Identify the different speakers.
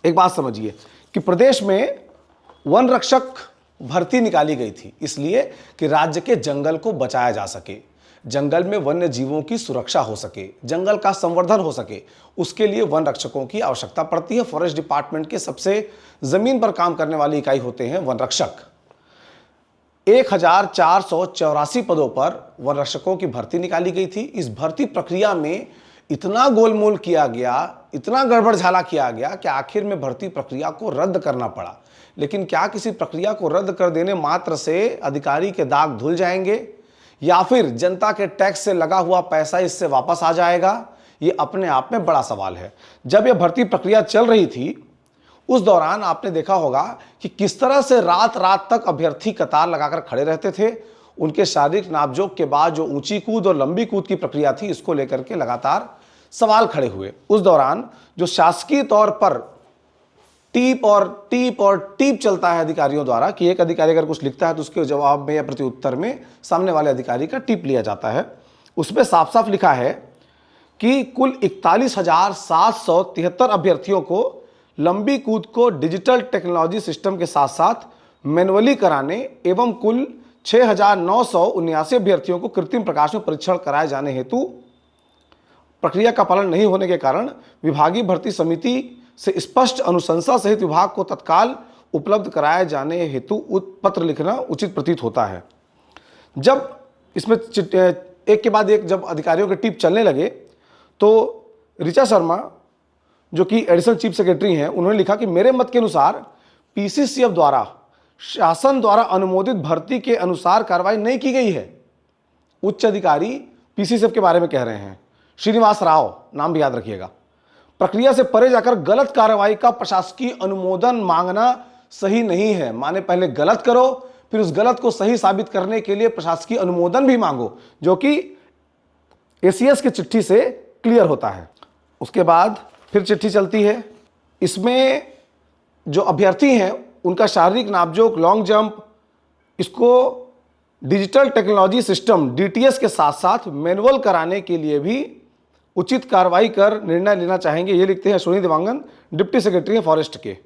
Speaker 1: एक बात समझिए कि प्रदेश में वन रक्षक भर्ती निकाली गई थी इसलिए कि राज्य के जंगल को बचाया जा सके, जंगल में वन्य जीवों की सुरक्षा हो सके, जंगल का संवर्धन हो सके, उसके लिए वन रक्षकों की आवश्यकता पड़ती है। फॉरेस्ट डिपार्टमेंट के सबसे जमीन पर काम करने वाली इकाई होते हैं वन रक्षक। 1484 पदों पर वन रक्षकों की भर्ती निकाली गई थी। इस भर्ती प्रक्रिया में इतना गोलमोल किया गया, इतना गड़बड़झाला किया गया कि आखिर में भर्ती प्रक्रिया को रद्द करना पड़ा। लेकिन क्या किसी प्रक्रिया को रद्द कर देने मात्र से अधिकारी के दाग धुल जाएंगे या फिर जनता के टैक्स से लगा हुआ पैसा इससे वापस आ जाएगा? ये अपने आप में बड़ा सवाल है। जब यह भर्ती प्रक्रिया चल रही थी उस दौरान आपने देखा होगा कि किस तरह से रात रात तक अभ्यर्थी कतार लगाकर खड़े रहते थे। उनके शारीरिक नापजोक के बाद जो ऊंची कूद और लंबी कूद की प्रक्रिया थी, इसको लेकर के लगातार सवाल खड़े हुए। उस दौरान जो शासकीय तौर पर टीप और टीप चलता है अधिकारियों द्वारा कि एक अधिकारी अगर कुछ लिखता है तो उसके जवाब में या प्रत्युत्तर में सामने वाले अधिकारी का टीप लिया जाता है, उसमें साफ साफ लिखा है कि कुल 41,773 अभ्यर्थियों को लंबी कूद को डिजिटल टेक्नोलॉजी सिस्टम के साथ साथ मैनुअली कराने एवं कुल 6,979 अभ्यर्थियों को कृत्रिम प्रकाश में परीक्षण कराए जाने हेतु प्रक्रिया का पालन नहीं होने के कारण विभागीय भर्ती समिति से स्पष्ट अनुशंसा सहित विभाग को तत्काल उपलब्ध कराए जाने हेतु पत्र लिखना उचित प्रतीत होता है। जब इसमें एक के बाद एक जब अधिकारियों के टिप चलने लगे तो ऋचा शर्मा जो कि एडिशनल चीफ सेक्रेटरी हैं, उन्होंने लिखा कि मेरे मत के अनुसार पीसीसीएफ द्वारा शासन द्वारा अनुमोदित भर्ती के अनुसार कार्रवाई नहीं की गई है। उच्च अधिकारी पीसीसीएफ के बारे में कह रहे हैं, श्रीनिवास राव नाम भी याद रखिएगा। प्रक्रिया से परे जाकर गलत कार्रवाई का प्रशासकीय अनुमोदन मांगना सही नहीं है। माने पहले गलत करो फिर उस गलत को सही साबित करने के लिए प्रशासकीय अनुमोदन भी मांगो, जो कि एसीएस की चिट्ठी से क्लियर होता है। उसके बाद फिर चिट्ठी चलती है। इसमें जो अभ्यर्थी हैं उनका शारीरिक नापजोक, लॉन्ग जंप, इसको डिजिटल टेक्नोलॉजी सिस्टम डीटीएस के साथ साथ मैनुअल कराने के लिए भी उचित कार्रवाई कर निर्णय लेना चाहेंगे। ये लिखते हैं Ashwini Dewangan, deputy secretary forest के।